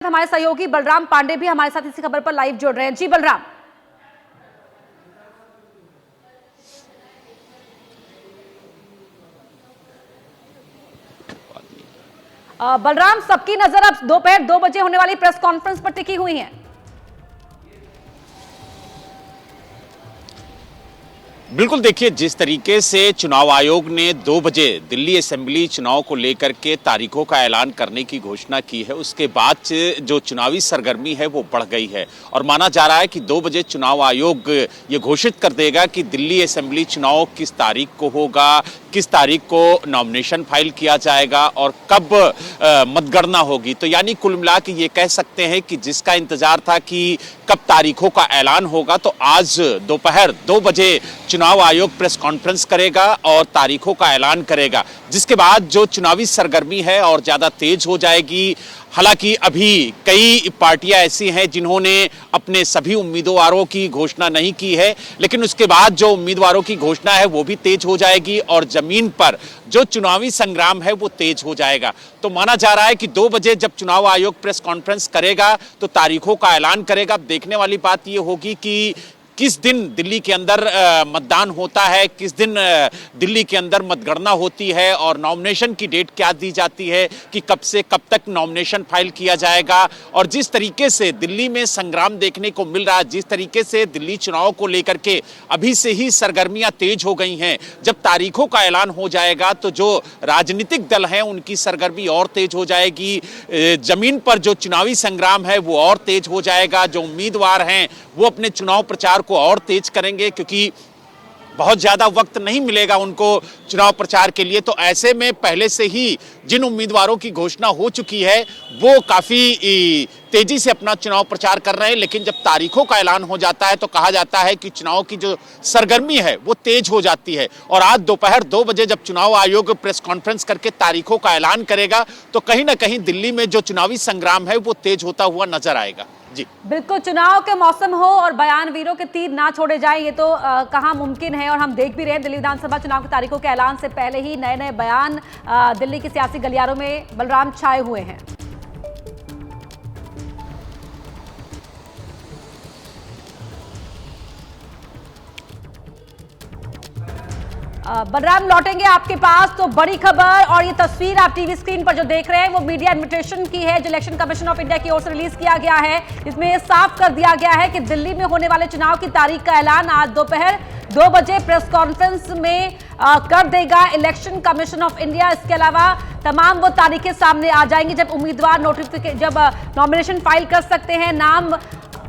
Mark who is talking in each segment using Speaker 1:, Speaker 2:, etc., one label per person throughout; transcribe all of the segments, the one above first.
Speaker 1: हमारे सहयोगी बलराम पांडे भी हमारे साथ इसी खबर पर लाइव जुड़ रहे हैं। जी बलराम। बलराम, सबकी नजर अब दोपहर 2 बजे होने वाली प्रेस कॉन्फ्रेंस पर टिकी हुई है।
Speaker 2: बिल्कुल, देखिए जिस तरीके से चुनाव आयोग ने 2 बजे दिल्ली असेंबली चुनाव को लेकर के तारीखों का ऐलान करने की घोषणा की है, उसके बाद जो चुनावी सरगर्मी है वो बढ़ गई है और माना जा रहा है कि 2 बजे चुनाव आयोग ये घोषित कर देगा कि दिल्ली असेंबली चुनाव किस तारीख को होगा, किस तारीख को नॉमिनेशन फाइल किया जाएगा और कब मतगणना होगी। तो यानी कुल मिला के ये कह सकते हैं कि जिसका इंतजार था कि कब तारीखों का ऐलान होगा, तो आज दोपहर 2 बजे चुनाव आयोग प्रेस कॉन्फ्रेंस करेगा और तारीखों का ऐलान करेगा, जिसके बाद जो चुनावी सरगर्मी है और ज्यादा तेज हो जाएगी। हालांकि अभी कई पार्टियां ऐसी हैं जिन्होंने अपने सभी उम्मीदवारों की घोषणा नहीं की है, लेकिन उसके बाद जो उम्मीदवारों की घोषणा है वो भी तेज हो जाएगी और जमीन पर जो चुनावी संग्राम है वो तेज हो जाएगा। तो माना जा रहा है कि 2 बजे जब चुनाव आयोग प्रेस कॉन्फ्रेंस करेगा तो तारीखों का ऐलान करेगा। अब देखने वाली बात ये होगी कि किस दिन दिल्ली के अंदर मतदान होता है, किस दिन दिल्ली के अंदर मतगणना होती है और नॉमिनेशन की डेट क्या दी जाती है कि कब से कब तक नॉमिनेशन फाइल किया जाएगा। और जिस तरीके से दिल्ली में संग्राम देखने को मिल रहा है, जिस तरीके से दिल्ली चुनाव को लेकर के अभी से ही सरगर्मियां तेज हो गई हैं, जब तारीखों का ऐलान हो जाएगा तो जो राजनीतिक दल हैं उनकी सरगर्मी और तेज हो जाएगी। जमीन पर जो चुनावी संग्राम है वो और तेज हो जाएगा। जो उम्मीदवार हैं वो अपने चुनाव प्रचार को और तेज करेंगे, क्योंकि बहुत ज्यादा वक्त नहीं मिलेगा उनको चुनाव प्रचार के लिए। तो ऐसे में पहले से ही जिन उम्मीदवारों की घोषणा हो चुकी है वो काफी तेजी से अपना चुनाव प्रचार कर रहे हैं, लेकिन जब तारीखों का ऐलान हो जाता है तो कहा जाता है कि चुनाव की जो सरगर्मी है वो तेज हो जाती है। और आज दोपहर 2 बजे जब चुनाव आयोग प्रेस कॉन्फ्रेंस करके तारीखों का ऐलान करेगा तो कहीं ना कहीं दिल्ली में जो चुनावी संग्राम है वो तेज होता हुआ नजर आएगा। जी
Speaker 1: बिल्कुल, चुनाव के मौसम हो और बयानवीरों के तीर ना छोड़े जाएं, ये तो कहाँ मुमकिन है। और हम देख भी रहे हैं दिल्ली विधानसभा चुनाव की तारीखों के ऐलान से पहले ही नए नए बयान दिल्ली की सियासी गलियारों में बलराम छाए हुए हैं। बलराम, लौटेंगे आपके पास। तो बड़ी खबर और ये तस्वीर आप टीवी स्क्रीन पर जो देख रहे हैं वो मीडिया इन्विटेशन की है, जो इलेक्शन कमीशन ऑफ इंडिया की ओर से रिलीज किया गया है। इसमें साफ कर दिया गया है कि दिल्ली में होने वाले चुनाव की तारीख का ऐलान आज दोपहर 2 बजे प्रेस कॉन्फ्रेंस में कर देगा इलेक्शन कमीशन ऑफ इंडिया। इसके अलावा तमाम वो तारीखें सामने आ जाएंगी जब उम्मीदवार जब नॉमिनेशन फाइल कर सकते हैं, नाम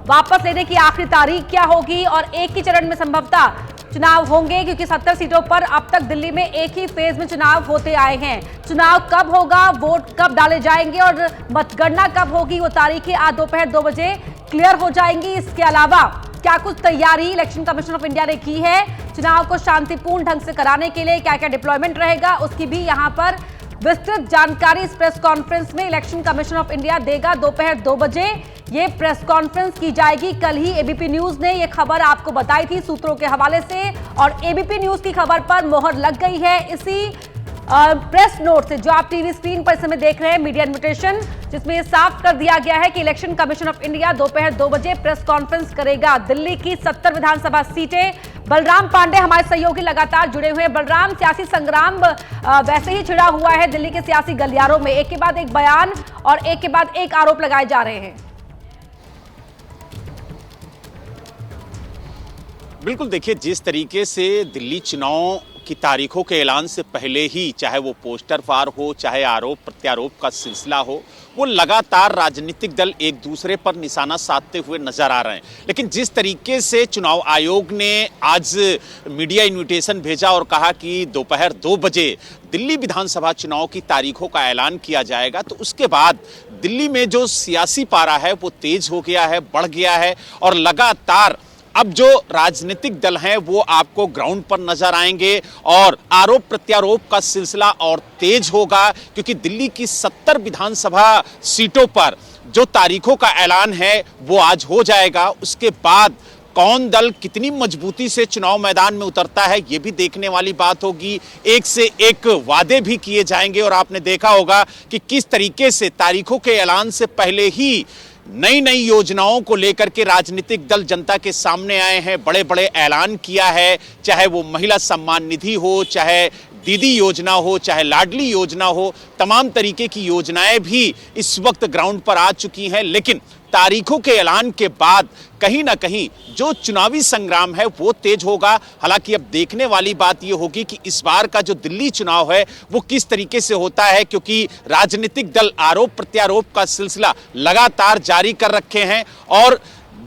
Speaker 1: वापस लेने की आखिरी तारीख क्या होगी और एक ही चरण में संभवतः चुनाव होंगे, क्योंकि 70 सीटों पर अब तक दिल्ली में एक ही फेज में चुनाव होते आए हैं। चुनाव कब होगा, वोट कब डाले जाएंगे और मतगणना कब होगी, वो तारीखें आज दोपहर 2 बजे क्लियर हो जाएंगी। इसके अलावा क्या कुछ तैयारी इलेक्शन कमीशन ऑफ इंडिया ने की है चुनाव को शांतिपूर्ण ढंग से कराने के लिए, क्या क्या डिप्लॉयमेंट रहेगा, उसकी भी यहाँ पर विस्तृत जानकारी इस प्रेस कॉन्फ्रेंस में इलेक्शन कमीशन ऑफ इंडिया देगा। दोपहर 2 बजे ये प्रेस कॉन्फ्रेंस की जाएगी। कल ही एबीपी न्यूज ने ये खबर आपको बताई थी सूत्रों के हवाले से, और एबीपी न्यूज की खबर पर मोहर लग गई है इसी प्रेस नोट से जो आप टीवी स्क्रीन पर इस समय देख रहे हैं, मीडिया इन्विटेशन, जिसमें ये साफ कर दिया गया है कि इलेक्शन कमीशन ऑफ इंडिया दोपहर 2 बजे प्रेस कॉन्फ्रेंस करेगा। दिल्ली की 70 विधानसभा सीटें। बलराम पांडे हमारे सहयोगी लगातार जुड़े हुए हैं। बलराम, सियासी संग्राम वैसे ही छिड़ा हुआ है दिल्ली के सियासी गलियारों में, एक के बाद एक बयान और एक के बाद एक आरोप लगाए जा रहे हैं।
Speaker 2: बिल्कुल, देखिए जिस तरीके से दिल्ली चुनाव की तारीखों के ऐलान से पहले ही चाहे वो पोस्टर फार हो, चाहे आरोप प्रत्यारोप का सिलसिला हो, वो लगातार राजनीतिक दल एक दूसरे पर निशाना साधते हुए नजर आ रहे हैं। लेकिन जिस तरीके से चुनाव आयोग ने आज मीडिया इन्विटेशन भेजा और कहा कि दोपहर 2 बजे दिल्ली विधानसभा चुनाव की तारीखों का ऐलान किया जाएगा, तो उसके बाद दिल्ली में जो सियासी पारा है वो तेज हो गया है, बढ़ गया है और लगातार अब जो राजनीतिक दल हैं वो आपको ग्राउंड पर नजर आएंगे और आरोप प्रत्यारोप का सिलसिला और तेज होगा, क्योंकि दिल्ली की 70 विधानसभा सीटों पर जो तारीखों का ऐलान है वो आज हो जाएगा। उसके बाद कौन दल कितनी मजबूती से चुनाव मैदान में उतरता है, ये भी देखने वाली बात होगी। एक से एक वादे भी किए जाएंगे और आपने देखा होगा कि किस तरीके से तारीखों के ऐलान से पहले ही नई नई योजनाओं को लेकर के राजनीतिक दल जनता के सामने आए हैं, बड़े बड़े ऐलान किया है। चाहे वो महिला सम्मान निधि हो, चाहे दीदी योजना हो, चाहे लाडली योजना हो, तमाम तरीके की योजनाएं भी इस वक्त ग्राउंड पर आ चुकी हैं। लेकिन तारीखों के ऐलान के बाद कहीं ना कहीं जो चुनावी संग्राम है वो तेज होगा। हालांकि अब देखने वाली बात ये होगी कि इस बार का जो दिल्ली चुनाव है वो किस तरीके से होता है, क्योंकि राजनीतिक दल आरोप प्रत्यारोप का सिलसिला लगातार जारी कर रखे हैं और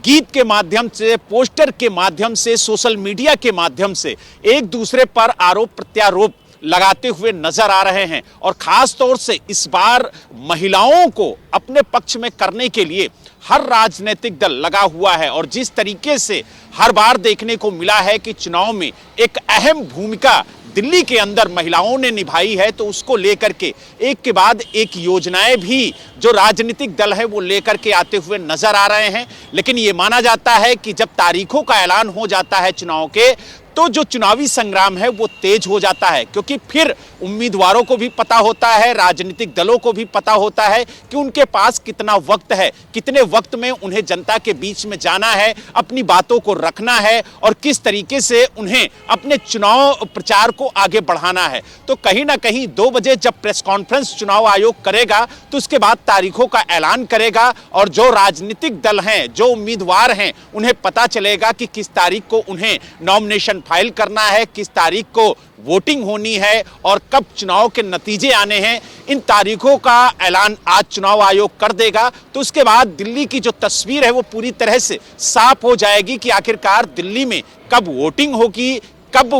Speaker 2: गीत के माध्यम से, पोस्टर के माध्यम से, सोशल मीडिया के माध्यम से एक दूसरे पर आरोप प्रत्यारोप लगाते हुए नजर आ रहे हैं। और खास तौर से इस बार महिलाओं को अपने पक्ष में करने के लिए हर राजनीतिक दल लगा हुआ है और जिस तरीके से हर बार देखने को मिला है कि चुनाव में एक अहम भूमिका दिल्ली के अंदर महिलाओं ने निभाई है, तो उसको लेकर के एक के बाद एक योजनाएं भी जो राजनीतिक दल है वो लेकर के आते हुए नजर आ रहे हैं। लेकिन ये माना जाता है कि जब तारीखों का ऐलान हो जाता है चुनाव के, तो जो चुनावी संग्राम है वो तेज हो जाता है, क्योंकि फिर उम्मीदवारों को भी पता होता है, राजनीतिक दलों को भी पता होता है कि उनके पास कितना वक्त है, कितने वक्त में उन्हें जनता के बीच में जाना है, अपनी बातों को रखना है और किस तरीके से उन्हें अपने चुनाव प्रचार को आगे बढ़ाना है। तो कहीं ना कहीं 2 बजे जब प्रेस कॉन्फ्रेंस चुनाव आयोग करेगा तो उसके बाद तारीखों का ऐलान करेगा और जो राजनीतिक दल हैं, जो उम्मीदवार हैं, उन्हें पता चलेगा कि किस तारीख को उन्हें नॉमिनेशन फाइल करना है, किस तारीख को वोटिंग होनी है और कब चुनाव के नतीजे आने हैं। इन तारीखों का ऐलान आज चुनाव आयोग कर देगा तो उसके बाद दिल्ली की जो तस्वीर है वो पूरी तरह से साफ हो जाएगी कि आखिरकार दिल्ली में कब वोटिंग होगी, कब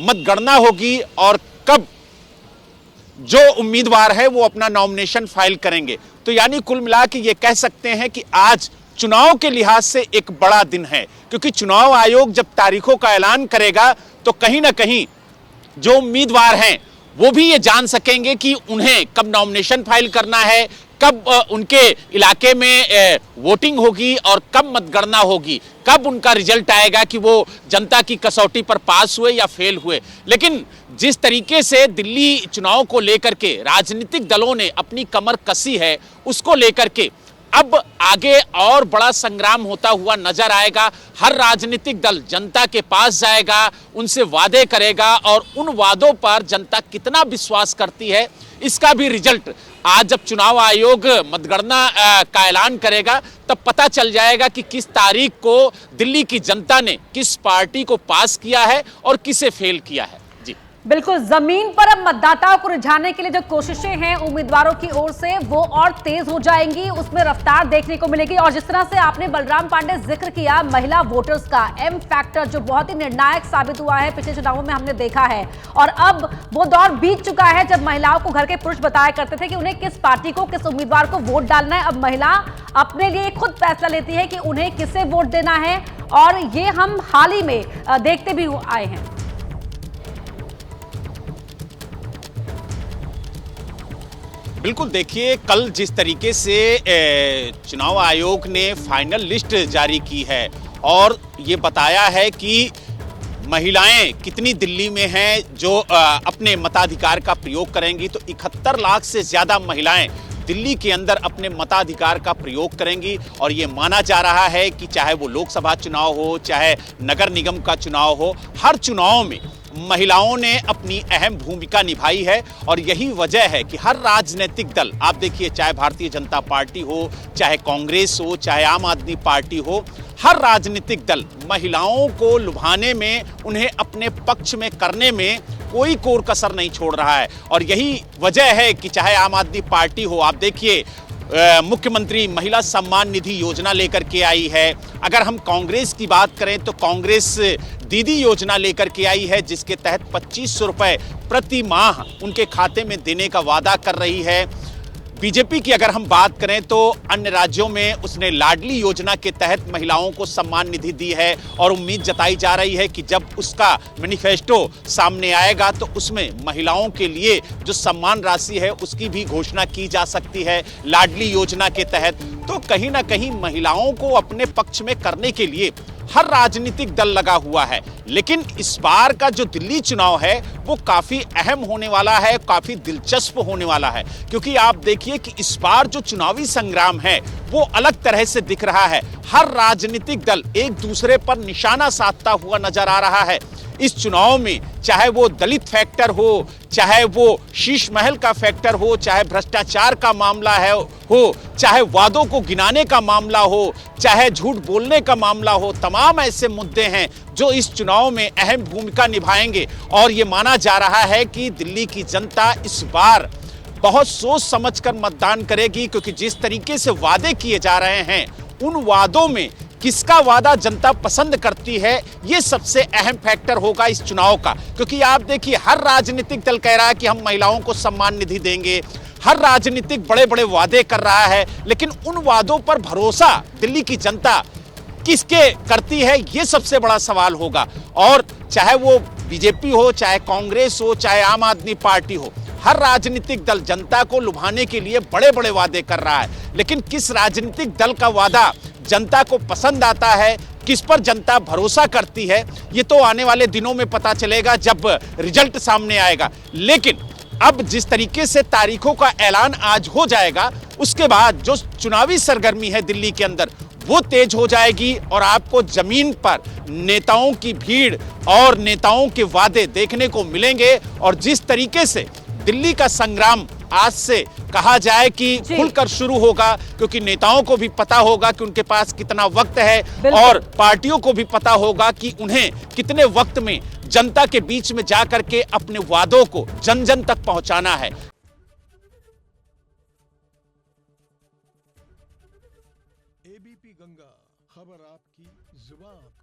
Speaker 2: मतगणना होगी और कब जो उम्मीदवार है वो अपना नॉमिनेशन फाइल करेंगे। तो यानी कुल मिला के ये कह सकते हैं कि आज चुनाव के लिहाज से एक बड़ा दिन है, क्योंकि चुनाव आयोग जब तारीखों का ऐलान करेगा तो कहीं ना कहीं जो उम्मीदवार हैं वो भी ये जान सकेंगे कि उन्हें कब नॉमिनेशन फाइल करना है, कब उनके इलाके में वोटिंग होगी और कब मतगणना होगी, कब उनका रिजल्ट आएगा कि वो जनता की कसौटी पर पास हुए या फेल हुए। लेकिन जिस तरीके से दिल्ली चुनाव को लेकर के राजनीतिक दलों ने अपनी कमर कसी है, उसको लेकर के अब आगे और बड़ा संग्राम होता हुआ नजर आएगा। हर राजनीतिक दल जनता के पास जाएगा, उनसे वादे करेगा और उन वादों पर जनता कितना विश्वास करती है इसका भी रिजल्ट आज जब चुनाव आयोग मतगणना का ऐलान करेगा तब पता चल जाएगा कि किस तारीख को दिल्ली की जनता ने किस पार्टी को पास किया है और किसे फेल किया है।
Speaker 1: बिल्कुल, जमीन पर अब मतदाताओं को रिझाने के लिए जो कोशिशें हैं उम्मीदवारों की ओर से वो और तेज हो जाएंगी, उसमें रफ्तार देखने को मिलेगी। और जिस तरह से आपने बलराम पांडे जिक्र किया महिला वोटर्स का, एम फैक्टर जो बहुत ही निर्णायक साबित हुआ है पिछले चुनावों में हमने देखा है। और अब वो दौर बीत चुका है जब महिलाओं को घर के पुरुष बताया करते थे कि उन्हें किस पार्टी को, किस उम्मीदवार को वोट डालना है। अब महिला अपने लिए खुद फैसला लेती है कि उन्हें किसे वोट देना है और ये हम हाल ही में देखते भी आए हैं।
Speaker 2: बिल्कुल, देखिए कल जिस तरीके से चुनाव आयोग ने फाइनल लिस्ट जारी की है और ये बताया है कि महिलाएं कितनी दिल्ली में हैं जो अपने मताधिकार का प्रयोग करेंगी, तो 71 लाख से ज़्यादा महिलाएं दिल्ली के अंदर अपने मताधिकार का प्रयोग करेंगी। और ये माना जा रहा है कि चाहे वो लोकसभा चुनाव हो, चाहे नगर निगम का चुनाव हो, हर चुनाव में महिलाओं ने अपनी अहम भूमिका निभाई है। और यही वजह है कि हर राजनीतिक दल, आप देखिए चाहे भारतीय जनता पार्टी हो, चाहे कांग्रेस हो, चाहे आम आदमी पार्टी हो, हर राजनीतिक दल महिलाओं को लुभाने में, उन्हें अपने पक्ष में करने में कोई कोर कसर नहीं छोड़ रहा है। और यही वजह है कि चाहे आम आदमी पार्टी हो, आप देखिए मुख्यमंत्री महिला सम्मान निधि योजना लेकर के आई है। अगर हम कांग्रेस की बात करें तो कांग्रेस दीदी योजना लेकर के आई है, जिसके तहत 2500 रुपए प्रति माह उनके खाते में देने का वादा कर रही है। बीजेपी की अगर हम बात करें तो अन्य राज्यों में उसने लाडली योजना के तहत महिलाओं को सम्मान निधि दी है और उम्मीद जताई जा रही है कि जब उसका मैनिफेस्टो सामने आएगा तो उसमें महिलाओं के लिए जो सम्मान राशि है उसकी भी घोषणा की जा सकती है लाडली योजना के तहत। तो कहीं ना कहीं महिलाओं को अपने पक्ष में करने के लिए हर राजनीतिक दल लगा हुआ है। लेकिन इस बार का जो दिल्ली चुनाव है वो काफी अहम होने वाला है, काफी दिलचस्प होने वाला है, क्योंकि आप देखिए कि इस बार जो चुनावी संग्राम है वो अलग तरह से दिख रहा है। हर राजनीतिक दल एक दूसरे पर निशाना साधता हुआ नजर आ रहा है। इस चुनाव में चाहे वो दलित फैक्टर हो, चाहे वो शीश महल का फैक्टर हो, चाहे भ्रष्टाचार का मामला हो, चाहे वादों को गिनाने का मामला हो, चाहे झूठ बोलने का मामला हो, तमाम ऐसे मुद्दे हैं जो इस चुनाव में अहम भूमिका निभाएंगे। और ये माना जा रहा है कि दिल्ली की जनता इस बार बहुत सोच समझकर मतदान करेगी, क्योंकि जिस तरीके से वादे किए जा रहे हैं उन वादों में किसका वादा जनता पसंद करती है, यह सबसे अहम फैक्टर होगा इस चुनाव का। क्योंकि आप देखिए हर राजनीतिक दल कह रहा है कि हम महिलाओं को सम्मान निधि देंगे, हर राजनीतिक बड़े बड़े वादे कर रहा है, लेकिन उन वादों पर भरोसा दिल्ली की जनता किसके करती है, यह सबसे बड़ा सवाल होगा। और चाहे वो बीजेपी हो, चाहे कांग्रेस हो, चाहे आम आदमी पार्टी हो, हर राजनीतिक दल जनता को लुभाने के लिए बड़े बड़े वादे कर रहा है, लेकिन किस राजनीतिक दल का वादा जनता को पसंद आता है, किस पर जनता भरोसा करती है, ये तो आने वाले दिनों में पता चलेगा जब रिजल्ट सामने आएगा। लेकिन अब जिस तरीके से तारीखों का ऐलान आज हो जाएगा, उसके बाद जो चुनावी सरगर्मी है दिल्ली के अंदर वो तेज हो जाएगी और आपको जमीन पर नेताओं की भीड़ और नेताओं के वादे देखने को मिलेंगे। और जिस तरीके से दिल्ली का संग्राम आज से कहा जाए कि खुलकर शुरू होगा, क्योंकि नेताओं को भी पता होगा कि उनके पास कितना वक्त है और पार्टियों को भी पता होगा कि उन्हें कितने वक्त में जनता के बीच में जाकर के अपने वादों को जन जन तक पहुंचाना है।
Speaker 3: एबीपी गंगा, खबर आपकी जुबान।